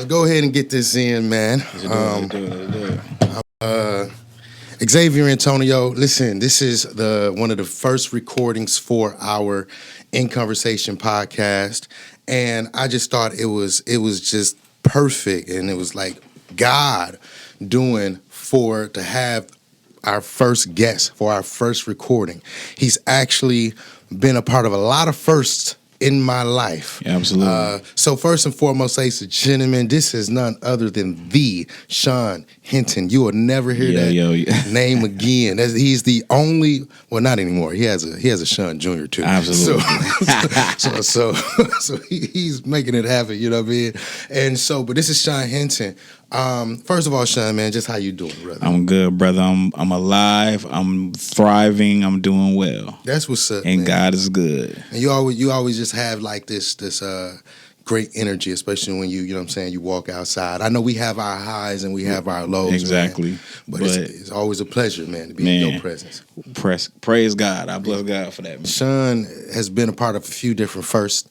Let's go ahead and get this in, man. Xzavier Antonio, listen, this is one of the first recordings for our In Conversation podcast, and I just thought it was just perfect, and it was like God doing to have our first guest for our first recording. He's actually been a part of a lot of firsts in my life. Yeah, absolutely. So first and foremost, ladies and gentlemen, this is none other than the Shonn Hinton. You will never hear that name again. He's the only, well, not anymore. He has a Shonn Jr. too. Absolutely. So he's making it happen. You know what I mean? And so, but this is Shonn Hinton. First of all, Shonn, man, just how you doing, brother? I'm good, brother. I'm alive. I'm thriving. I'm doing well. That's what's up, and man. God is good. And you always just have like this great energy, especially when you know what I'm saying, you walk outside. I know we have our highs and we have our lows. Exactly. Man, but it's always a pleasure, man, to be in your presence. Praise God. I bless God for that, man. Shonn has been a part of a few different firsts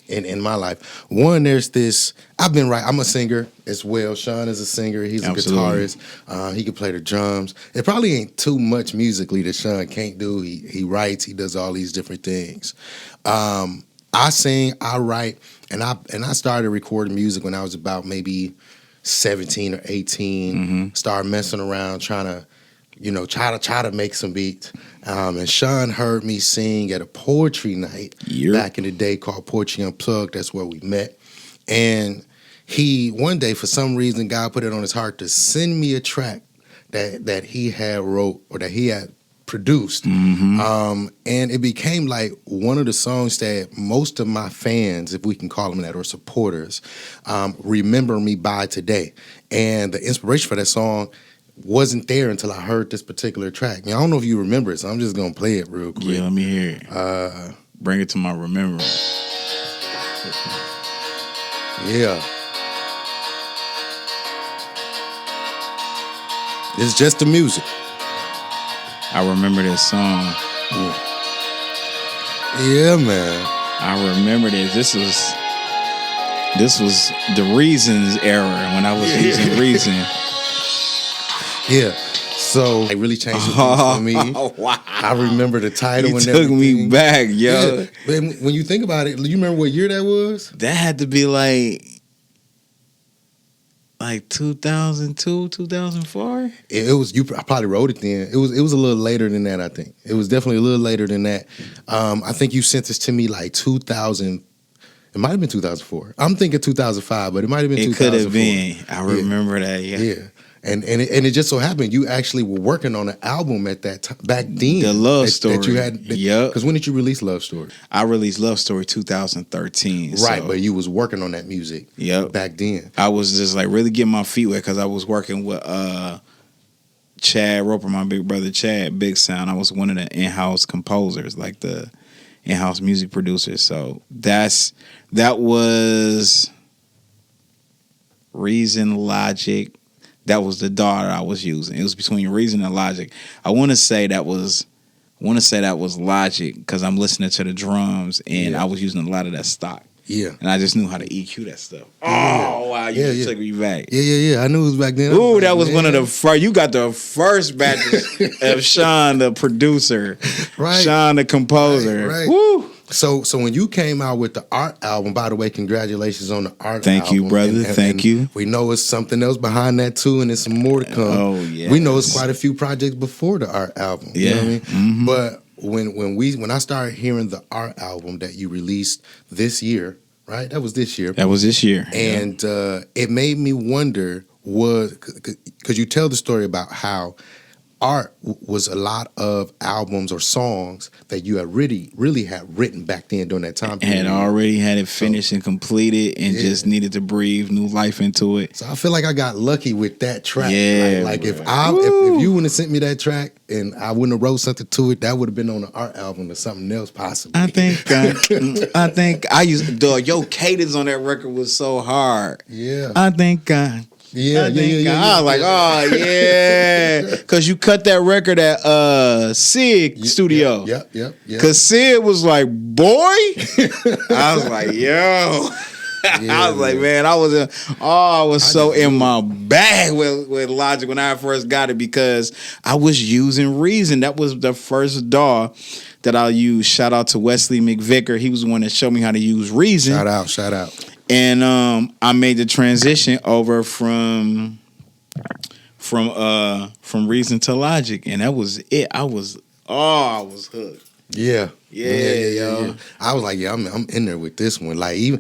in my life. One, there's this, I'm a singer as well. Shonn is a singer. He's a guitarist. He can play the drums. It probably ain't too much musically that Shonn can't do. He writes, he does all these different things. I sing, I write, and I started recording music when I was about maybe 17 or 18. Mm-hmm. Started messing around trying to try to make some beats. And Shonn heard me sing at a poetry night back in the day called Poetry Unplugged. That's where we met. And he, one day, for some reason, God put it on his heart to send me a track that he had wrote or that he had produced. Mm-hmm. And it became like one of the songs that most of my fans, if we can call them that, or supporters, remember me by today. And the inspiration for that song wasn't there until I heard this particular track. I don't know if you remember it, so I'm just gonna play it real quick. Yeah, let me hear it. Bring it to my remembrance. Yeah. It's just the music. I remember this song. Yeah, man. I remember this. This was the Reasons era when I was using Reason. Yeah, so it really changed things for me. Wow. I remember the title. You and took everything. me back, yo. Yeah. But when you think about it, you remember what year that was? That had to be like 2002, 2004. It was. I probably wrote it then. It was a little later than that. I think it was definitely a little later than that. I think you sent this to me like 2000. It might have been 2004. I'm thinking 2005, but it might have been 2004. It could have been. I remember that. Yeah. And it just so happened you actually were working on an album at that time back then. The Love Story. That you had. Yep. Because when did you release Love Story? I released Love Story 2013. Right, but you was working on that music. Yep. Back then. I was just like really getting my feet wet because I was working with Chad Roper, my big brother Chad, Big Sound. I was one of the in-house composers, like the in-house music producers. So that was Reason, Logic. That was the daughter I was using. It was between Reason and Logic. I want to say that was Logic because I'm listening to the drums and I was using a lot of that stock. Yeah. And I just knew how to EQ that stuff. Oh, wow. You took me back. Yeah. I knew it was back then. Ooh, that was one of the first. You got the first batches of Shonn, the producer. Right. Shonn, the composer. Right. Woo. So when you came out with the Art album, by the way, congratulations on the Art album. Thank you, brother. Thank you. We know it's something else behind that too, and there's some more to come. Oh, yeah. We know it's quite a few projects before the Art album. Yeah. You know what I mean? Mm-hmm. But when I started hearing the Art album that you released this year, right? That was this year. That was this year. And it made me wonder, because you tell the story about how Art was a lot of albums or songs that you had really had written back then during that time period. Had already had it finished and completed and just needed to breathe new life into it. So I feel like I got lucky with that track. Yeah, like if you wouldn't have sent me that track and I wouldn't have wrote something to it, that would have been on the Art album or something else possibly. I think your cadence on that record was so hard. Yeah. I think Yeah. I was like, oh yeah, because you cut that record at Sid Studio. Yep. Because Sid was like, boy, I was like, yo. I was like, man, I was so in my bag with Logic when I first got it because I was using Reason. That was the first DAW that I used. Shout out to Wesley McVicker. He was the one that showed me how to use Reason. Shout out. And I made the transition over from Reason to Logic, and that was it. I was hooked. Yeah. I was like, I'm in there with this one. Like even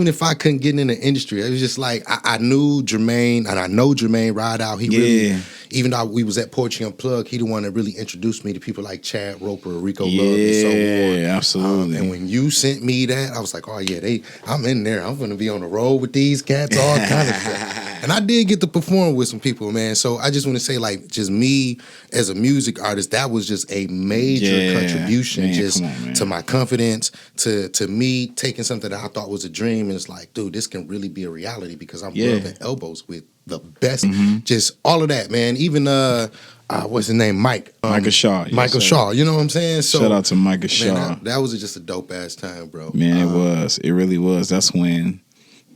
if I couldn't get in the industry, it was just like I knew Jermaine, and I know Jermaine Rideout. He really, even though we was at Poetry Unplugged, he the one that really introduced me to people like Chad Roper, Rico Love, and so on. Yeah, absolutely. And when you sent me that, I was like, oh yeah, I'm in there. I'm gonna be on the road with these cats, all kind of stuff. And I did get to perform with some people, man. So I just want to say, like, just me as a music artist, that was just a major contribution, to my confidence, to me taking something that I thought was a dream, and it's like, dude, this can really be a reality because I'm rubbing elbows with the best, just all of that, man. Even what's his name, Micah Shaw. Micah Shaw. You know what I'm saying? So shout out to Micah Shaw. Man, that was just a dope ass time, bro. Man, it was. It really was. That's when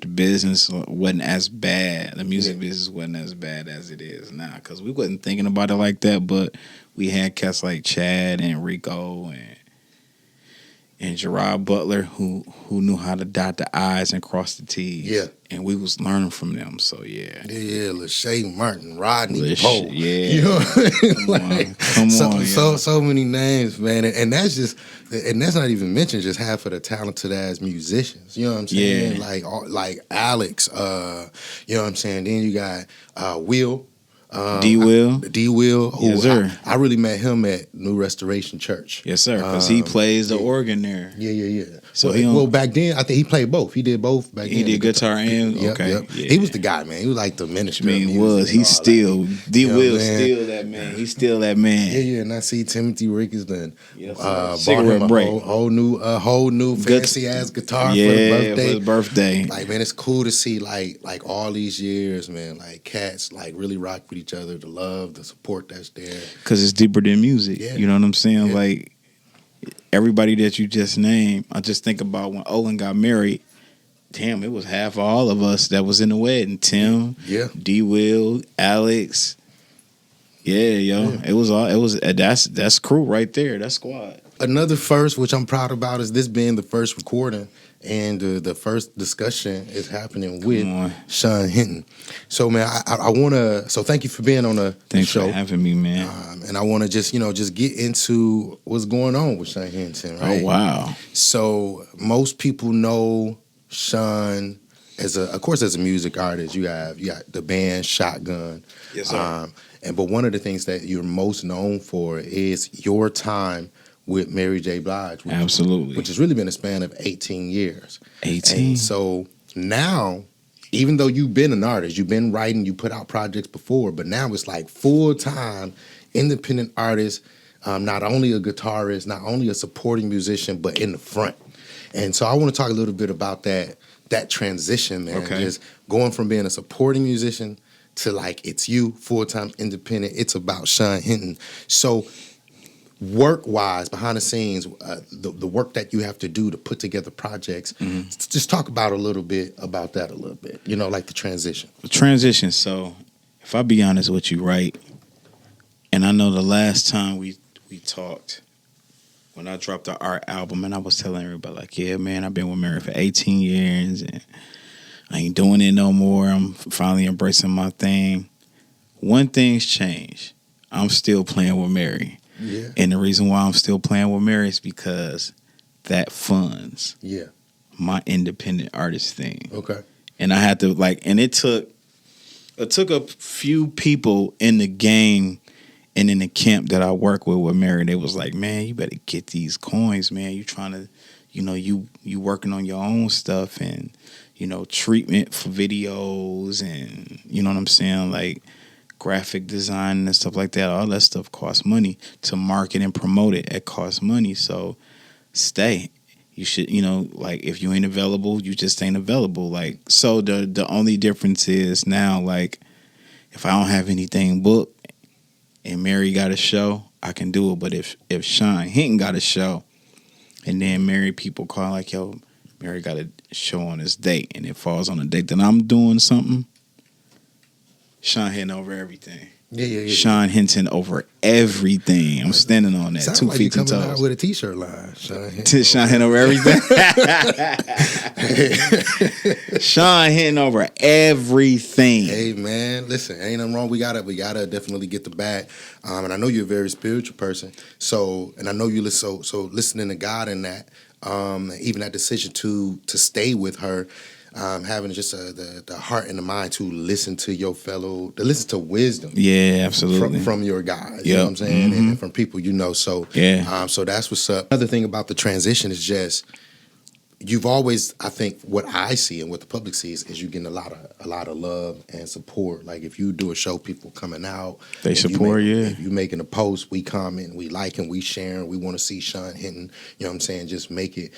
the business wasn't as bad. The music business wasn't as bad as it is now because we wasn't thinking about it like that. But we had cats like Chad and Rico and Gerard Butler who knew how to dot the I's and cross the T's. Yeah. And we was learning from them. So yeah. Yeah, Lachey Martin, Rodney Poe. Yeah. You know what I mean? Come on. So many names, man. And that's just, and that's not even mentioned just half of the talented ass musicians. You know what I'm saying? Yeah. Like Alex, you know what I'm saying? Then you got Will. D Will, who yes, sir. I really met him at New Restoration Church. Yes, sir, because he plays the organ there. Yeah. So back then, I think he played both. He did both back then. He did guitar and Yeah. He was the guy, man. He was like the minister. He's still D Will, still that man. He's still that man. Yeah. And I see Timothy Ricketts done bought Cigarette him break. a whole new fancy ass guitar for his birthday. Like, man, it's cool to see like all these years, man. Like cats like really rock with each other, the love, the support that's there. Because it's deeper than music. Yeah. You know what I'm saying? Yeah. Like, everybody that you just named, I just think about when Owen got married. Damn, it was half of all of us that was in the wedding. Tim, D. Will, Alex. It was that's crew right there. That's squad. Another first, which I'm proud about, is this being the first recording. And the first discussion is happening with Shonn Hinton. So, man, I want to. So, thank you for being on the Thanks show. For having me, man. And I want to just get into what's going on with Shonn Hinton. Right? Oh, wow. So, most people know Shonn as a music artist. You got the band Shotgun. Yes, sir. But one of the things that you're most known for is your time with Mary J. Blige. Absolutely. Which has really been a span of 18 years. 18. And so now, even though you've been an artist, you've been writing, you put out projects before, but now it's like full-time independent artist, not only a guitarist, not only a supporting musician, but in the front. And so I want to talk a little bit about that transition, man. Okay. Just going from being a supporting musician to like it's you, full-time independent. It's about Shonn Hinton. So work-wise, behind the scenes, the work that you have to do to put together projects, just talk about that a little bit, like the transition. The transition, so if I be honest with you, right, and I know the last time we talked, when I dropped the art album, and I was telling everybody, like, yeah, man, I've been with Mary for 18 years, and I ain't doing it no more. I'm finally embracing my thing. One thing's changed. I'm still playing with Mary. Yeah. And the reason why I'm still playing with Mary is because that funds my independent artist thing. Okay. And I had to and it took a few people in the game and in the camp that I work with Mary. They was like, man, you better get these coins, man. You trying to, you working on your own stuff and, treatment for videos and, you know what I'm saying? Like, graphic design and stuff like that, all that stuff costs money to market and promote it. It costs money, so stay. You should, if you ain't available, you just ain't available. So the only difference is now, if I don't have anything booked and Mary got a show, I can do it. But if Shonn Hinton got a show and then Mary people call yo, Mary got a show on this date, and it falls on a date that I'm doing something. Shonn Hinton over everything. Yeah. Shonn Hinton over everything. I'm standing on that. Sound 2 like feet, 2 you coming toes. out with a t-shirt line. Shonn Hinton. Shonn Hinton over everything. Shonn Hinton over everything. Hey man, listen, ain't nothing wrong. We gotta definitely get the bag. And I know you're a very spiritual person. So, and I know you listen. So listening to God in that, even that decision to stay with her. Having just the heart and the mind to listen to your fellow, to listen to wisdom. Yeah, absolutely. From your guys, you know what I'm saying? And from people you know. So, so that's what's up. Another thing about the transition is just, you've always, I think, what I see and what the public sees is you getting a lot of love and support. Like if you do a show, people coming out. They support you. If you making a post, we comment, we like and we sharing. We want to see Shonn Hinton, you know what I'm saying? Just make it.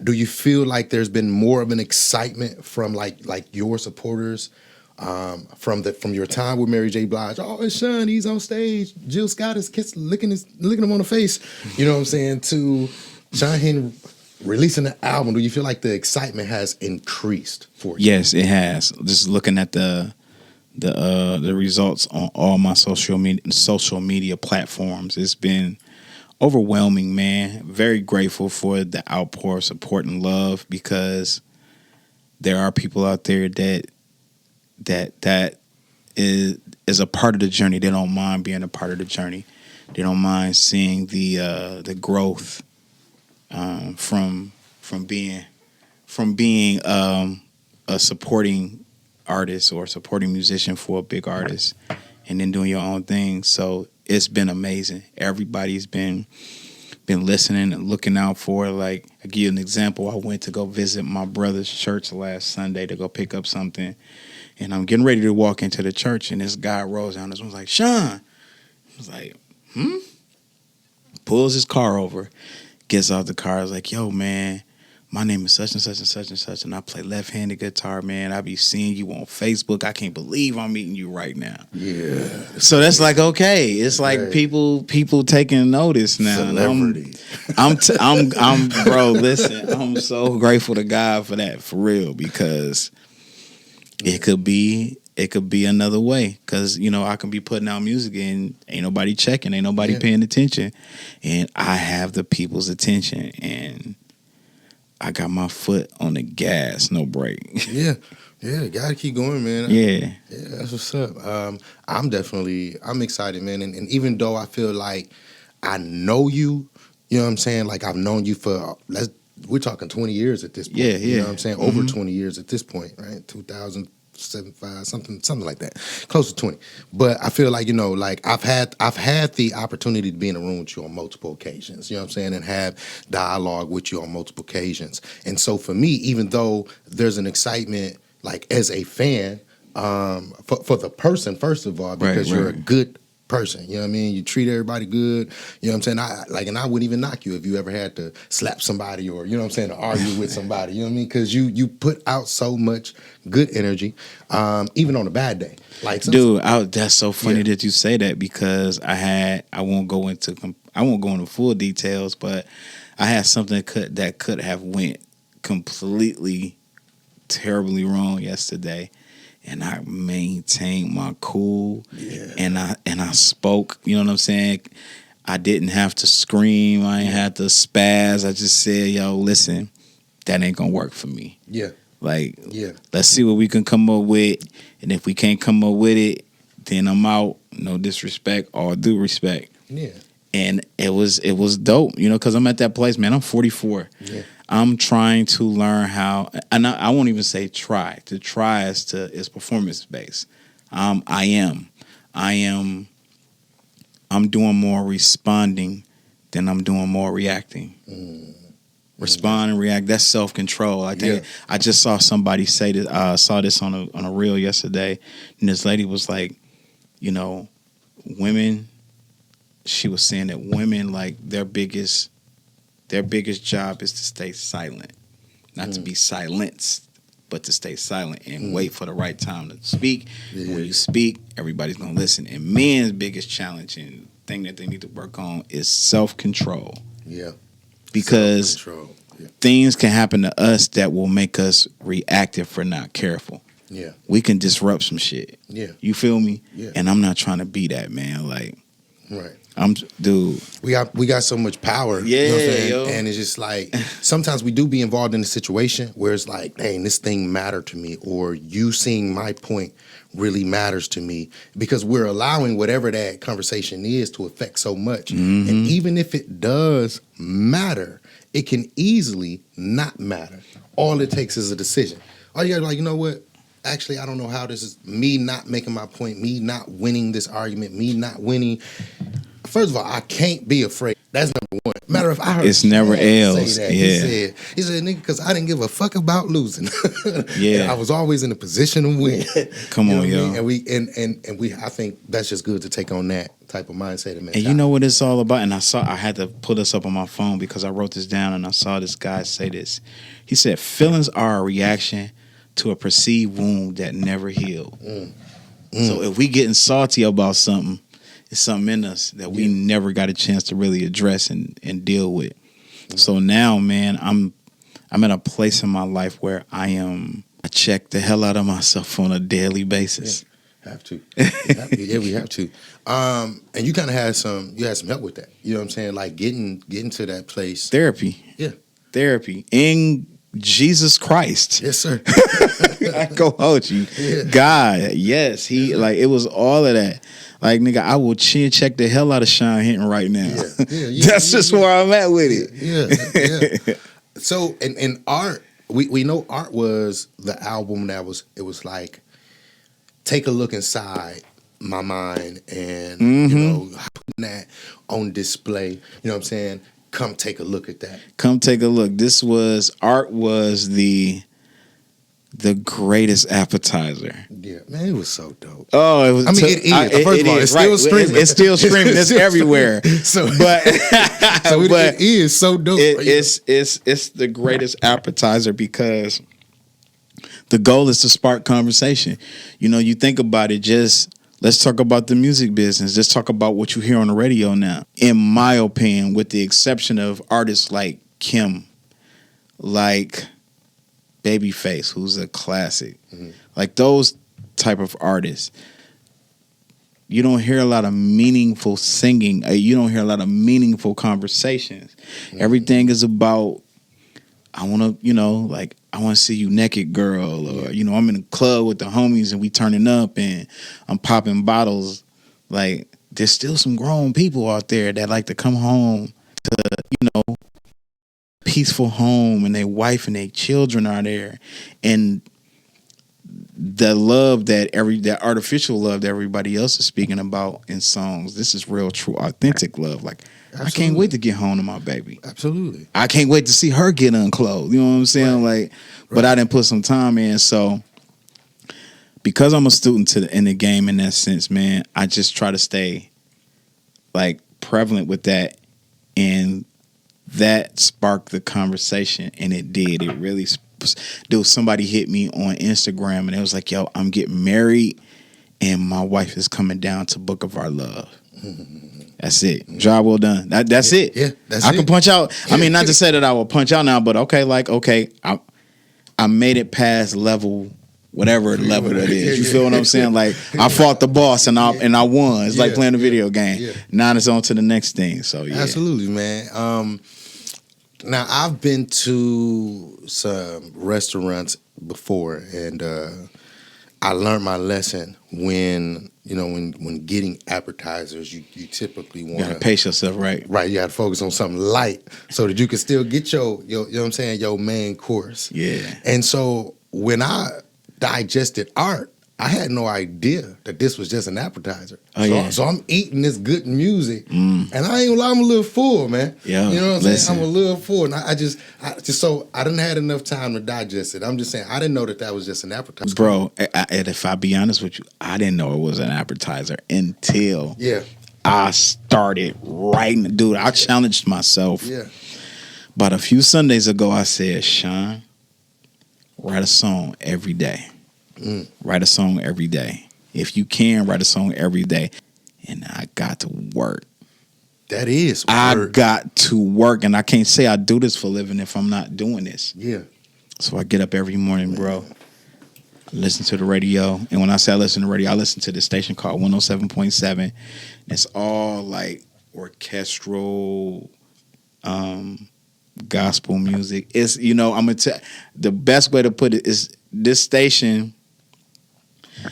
Do you feel like there's been more of an excitement from like your supporters from your time with Mary J. Blige? Oh, it's Shonn, he's on stage. Jill Scott is licking him on the face. You know what I'm saying? To Shonn Hinton releasing the album, do you feel like the excitement has increased for you? Yes, it has. Just looking at the results on all my social media platforms, it's been overwhelming, man. Very grateful for the outpour of support and love, because there are people out there that is a part of the journey. They don't mind being a part of the journey. They don't mind seeing the growth from being a supporting artist or supporting musician for a big artist, and then doing your own thing. So it's been amazing. Everybody's been listening and looking out for it. Like, I'll give you an example. I went to go visit my brother's church last Sunday to go pick up something. And I'm getting ready to walk into the church, and this guy rolls down. This one's like, Shonn. I was like, Pulls his car over, gets out the car. I was like, yo, man, my name is such and such and such and such, and I play left-handed guitar, man. I be seeing you on Facebook. I can't believe I'm meeting you right now. Yeah. So that's like, okay. It's like people taking notice now. Celebrity. I'm bro, listen, I'm so grateful to God for that, for real, because it could be another way, because, you know, I can be putting out music and ain't nobody checking, ain't nobody paying attention, and I have the people's attention, and I got my foot on the gas, no brake. Yeah, gotta keep going, man. Yeah, that's what's up. I'm excited, man, and even though I feel like I know you, you know what I'm saying, like I've known you for, we're talking 20 years at this point. You know what I'm saying, over 20 years at this point, right? 2007, something like that, close to 20. But I feel like, you know, like I've had the opportunity to be in a room with you on multiple occasions, you know what I'm saying, and have dialogue with you on multiple occasions. And so for me, even though there's an excitement, like as a fan, for the person, first of all, because you're a good person, you know what I mean? You treat everybody good, you know what I'm saying? And I wouldn't even knock you if you ever had to slap somebody or, you know what I'm saying, to argue with somebody, you know what I mean? Because you put out so much good energy, even on a bad day. Like, dude, that's so funny that you say that, because I won't go into full details, but I had something that could have went completely terribly wrong yesterday. And I maintained my cool, and I spoke. You know what I'm saying? I didn't have to scream. I ain't had to spaz. I just said, "Yo, listen, that ain't gonna work for me." Let's see what we can come up with, and if we can't come up with it, then I'm out. No disrespect, all due respect. Yeah. And it was dope, you know, because I'm at that place, man. I'm 44. Yeah. I'm trying to learn how, and I won't even say try. To try is performance based. I'm doing more responding than I'm doing more reacting. Respond and react. That's self control. I think I just saw somebody say that. Saw this on a reel yesterday, and this lady was like, you know, women. She was saying that women, like, their biggest job is to stay silent, not to be silenced, but to stay silent and wait for the right time to speak. Yeah. When you speak, everybody's gonna listen. And men's biggest challenge and thing that they need to work on is self-control. Yeah, because self-control. things can happen to us that will make us reactive if we're not careful. Yeah. We can disrupt some shit. Yeah. You feel me? Yeah. And I'm not trying to be that, man. Like, right. Dude. We got so much power. Yeah, you know what I'm saying? yo. And it's just like sometimes we do be involved in a situation where it's like, dang, this thing mattered to me, or you seeing my point really matters to me, because we're allowing whatever that conversation is to affect so much. Mm-hmm. And even if it does matter, it can easily not matter. All it takes is a decision. All you gotta be like, you know what? Actually, I don't know how this is me not making my point, me not winning this argument, me not winning. First of all, I can't be afraid. That's number one. Matter of fact, I heard it's never L's. say that. Yeah. He said, nigga, because I didn't give a fuck about losing. Yeah. And I was always in a position to win. Come on, yo. And we I think that's just good to take on that type of mindset. And you know what it's all about? And I had to pull this up on my phone because I wrote this down and I saw this guy say this. He said, feelings are a reaction to a perceived wound that never healed. So if we getting salty about something, it's something in us that we never got a chance to really address and deal with. So now, man, I'm at a place in my life where I check the hell out of myself on a daily basis. Yeah, have to. Yeah, we have to. And you kind of had some help with that. You know what I'm saying? Like getting to that place. Therapy. Yeah. Therapy. In Jesus Christ. Yes, sir. I go hold you. Yeah. God, yes. He it was all of that. Like, nigga, I will chin check the hell out of Shonn Hinton right now. That's just where I'm at with it. Yeah. So, and art, we know art was the album that it was like, take a look inside my mind and, you know, putting that on display. You know what I'm saying? Come take a look at that. Come take a look. Art was the greatest appetizer. Yeah, man, it was so dope. Oh, it was. I mean, it is. First of all, it's still streaming. It's still streaming. It's everywhere. But it is so dope. It's the greatest appetizer because the goal is to spark conversation. You know, you think about it. Let's talk about the music business. Let's talk about what you hear on the radio now. In my opinion, with the exception of artists like Kim, like Babyface, who's a classic, like those type of artists, you don't hear a lot of meaningful singing. You don't hear a lot of meaningful conversations. Everything is about, I want to see you naked, girl, or I'm in a club with the homies and we turning up and I'm popping bottles. Like, there's still some grown people out there that like to come home to, peaceful home, and their wife and their children are there, and the love that artificial love that everybody else is speaking about in songs. This is real, true, authentic love. Like, absolutely. I can't wait to get home to my baby. Absolutely. I can't wait to see her get unclothed. You know what I'm saying? Right. Like, but I didn't put some time in. So because I'm a student in the game in that sense, man, I just try to stay like prevalent with that, and that sparked the conversation, and it did. It really, dude, somebody hit me on Instagram, and it was like, yo, I'm getting married, and my wife is coming down to Book of Our Love. That's it. Job well done. That's it. Yeah, that's I it. can punch out. I mean, not to say that I will punch out now, but okay, I made it past level, whatever level that is. You feel what I'm saying? Like, I fought the boss and I won. It's like playing a video game. Yeah. Now it's on to the next thing. So yeah. Absolutely, man. Now I've been to some restaurants before, and I learned my lesson when getting appetizers, you typically want to pace yourself, right? Right, you got to focus on something light so that you can still get your you know what I'm saying, your main course. Yeah. And so when I digested art, I had no idea that this was just an appetizer. So I'm eating this good music, and I ain't gonna lie, I'm a little full, man. Yeah, you know what I'm saying? I'm a little full, and I didn't have enough time to digest it. I'm just saying, I didn't know that was just an appetizer, bro. And if I be honest with you, I didn't know it was an appetizer until I started writing. Dude, I challenged myself. Yeah. About a few Sundays ago, I said, Shonn, write a song every day. Write a song every day. If you can, write a song every day. And I got to work. That is work. I got to work, and I can't say I do this for a living if I'm not doing this. Yeah. So I get up every morning, bro. I listen to the radio, and when I say I listen to the radio, I listen to the station called 107.7. It's all like orchestral, gospel music. It's, I'm gonna tell the best way to put it is this station.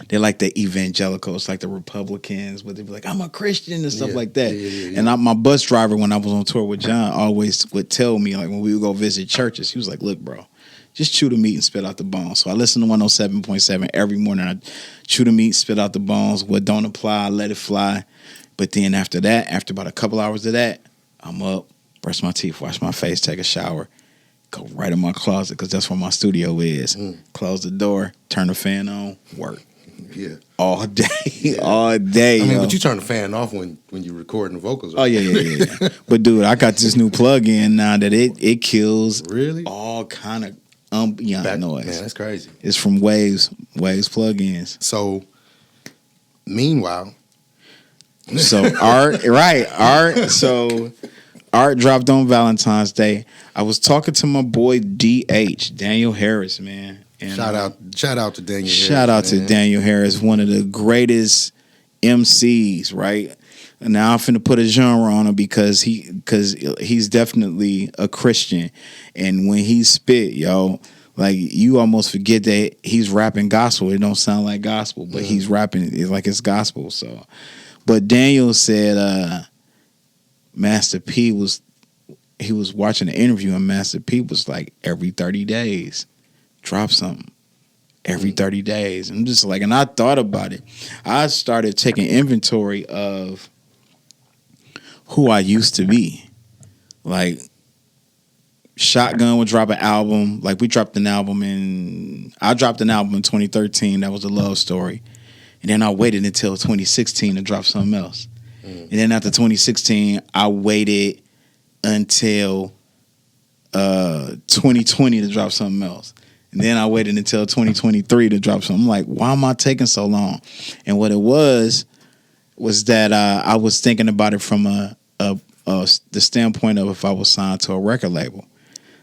They're like the evangelicals, like the Republicans, but they be like, I'm a Christian and stuff like that. Yeah. And my bus driver, when I was on tour with John, always would tell me, like when we would go visit churches, he was like, look, bro, just chew the meat and spit out the bones. So I listen to 107.7 every morning. I chew the meat, spit out the bones. What don't apply, I let it fly. But then after that, after about a couple hours of that, I'm up, brush my teeth, wash my face, take a shower, go right in my closet because that's where my studio is. Close the door, turn the fan on, work. Yeah. All day. All day. I mean, but you turn the fan off when you're recording the vocals. Right? Oh, yeah. But, dude, I got this new plug-in now that it kills all kind of noise. Man, that's crazy. It's from Waves plugins. So, meanwhile. So, Art. So, Art dropped on Valentine's Day. I was talking to my boy DH, Daniel Harris, man. And, shout out to Daniel Harris. Shout out to Daniel Harris, one of the greatest MCs, right? And now I'm finna put a genre on him because he's definitely a Christian. And when he spit, like you almost forget that he's rapping gospel. It don't sound like gospel, but he's rapping it like it's gospel. So, but Daniel said Master P was watching an interview and Master P was like every 30 days. Drop something every 30 days. I'm just like, and I thought about it. I started taking inventory of who I used to be. Like, Shotgun would drop an album. Like, I dropped an album in 2013. That was a love story. And then I waited until 2016 to drop something else. And then after 2016, I waited until 2020 to drop something else. And then I waited until 2023 to drop something. I'm like, why am I taking so long? And what it was that I was thinking about it from the standpoint of if I was signed to a record label.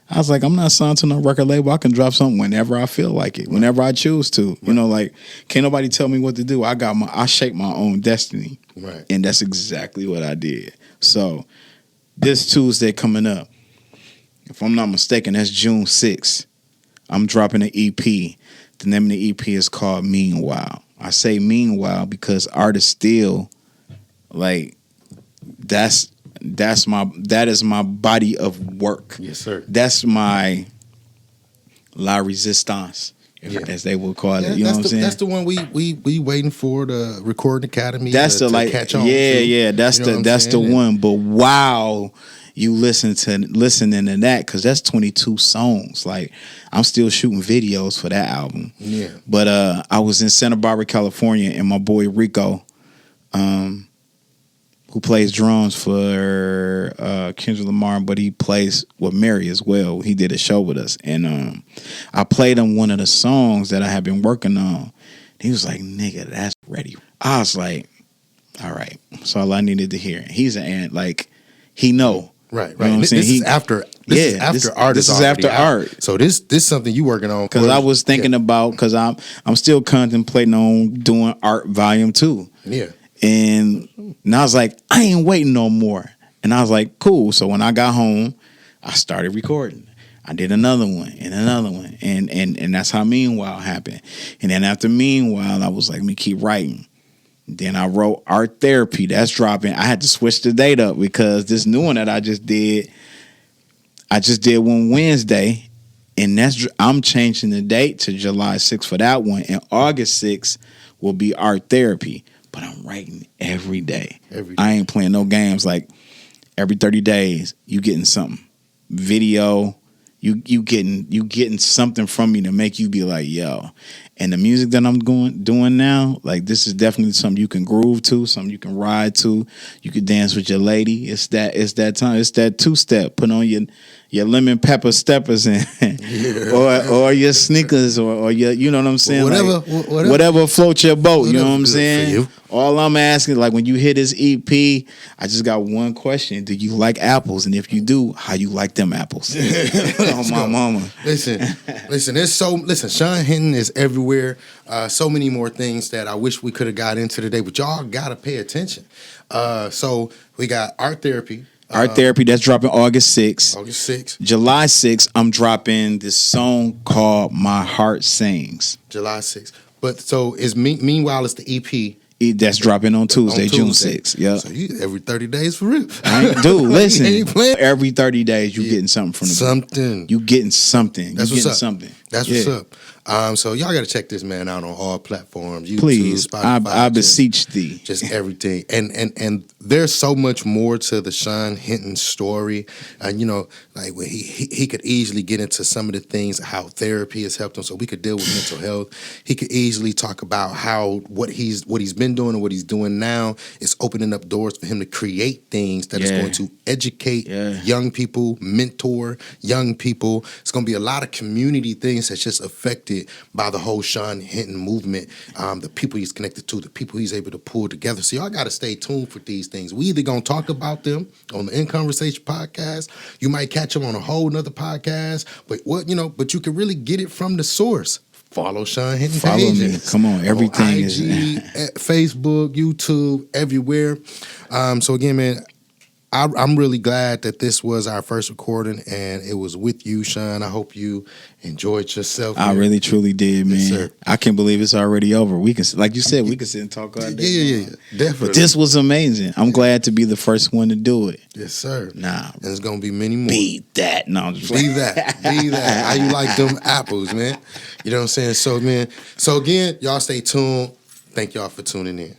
I was like, I'm not signed to no record label. I can drop something whenever I feel like it, whenever I choose to. Like, can't nobody tell me what to do. I shape my own destiny. Right. And that's exactly what I did. So this Tuesday coming up, if I'm not mistaken, that's June 6th. I'm dropping an EP. The name of the EP is called Meanwhile. I say Meanwhile because art is still like that is my body of work. Yes, sir. That's my La Resistance, as they would call it. You know what I'm saying? That's the one we waiting for the Recording Academy. That's to catch on. Yeah. That's the one. But wow. You listening to that because that's 22 songs. Like I'm still shooting videos for that album. Yeah. But I was in Santa Barbara, California, and my boy Rico, who plays drums for Kendrick Lamar, but he plays with Mary as well. He did a show with us, and I played him one of the songs that I had been working on. He was like, "Nigga, that's ready." I was like, "All right." That's all I needed to hear. He's he know. Right. You know what I'm saying? This is after art. This is after art. So this is something you working on. Because I was thinking about, because I'm still contemplating on doing Art Volume 2. Yeah. And I was like, I ain't waiting no more. And I was like, cool. So when I got home, I started recording. I did another one and another one. And that's how Meanwhile happened. And then after Meanwhile, I was like, let me keep writing. Then I wrote Art Therapy. That's dropping. I had to switch the date up because this new one that I just did one Wednesday, and I'm changing the date to July 6th for that one, and August 6th will be Art Therapy. But I'm writing every day. I ain't playing no games. Like every 30 days, you getting something. Video, you getting something from me to make you be like, yo. And the music that I'm doing now, like this is definitely something you can groove to, something you can ride to. You can dance with your lady. It's that time. It's that 2-step. Put on your your lemon pepper steppers and or your sneakers or your, you know what I'm saying? Whatever floats your boat, you know what I'm saying? All I'm asking, like when you hear this EP, I just got one question. Do you like apples? And if you do, how you like them apples? Oh, my mama. Listen, Shonn Hinton is everywhere. So many more things that I wish we could have got into today, but y'all got to pay attention. So we got Art Therapy. Art Therapy, that's dropping August 6th. August 6th. July 6th, I'm dropping this song called My Heart Sings. July 6th. But so meanwhile, it's the EP. That's dropping on Tuesday, June 6th. Yeah. So you every 30 days for real. Dude, listen. Every 30 days you getting something from the something. You getting something. That's what's up. Something. That's what's up. So y'all got to check this man out on all platforms. YouTube, please, Spotify, I beseech thee. Just everything. And there's so much more to the Shonn Hinton story. And you know, like when he could easily get into some of the things, how therapy has helped him. So we could deal with mental health. He could easily talk about how what he's been doing and what he's doing now is opening up doors for him to create things that is going to educate young people, mentor young people. It's going to be a lot of community things that's just affected by the whole Shonn Hinton movement, the people he's connected to, the people he's able to pull together. So y'all got to stay tuned for these things. We either going to talk about them on the In Conversation podcast. You might catch them on a whole nother podcast, but you can really get it from the source. Follow Shonn Hinton pages. Me. Come on, everything on IG, is Facebook, YouTube, everywhere. So again, man, I'm really glad that this was our first recording and it was with you, Shonn. I hope you enjoyed yourself. I really truly did, man. Yes, I can't believe it's already over. We can, like you said, we can sit and talk all day. Yeah, definitely. But this was amazing. I'm glad to be the first one to do it. Yes, sir. Nah, and there's gonna be many more. Be that. No, I'm just be that. How you like them apples, man? You know what I'm saying? So, man. So again, y'all stay tuned. Thank y'all for tuning in.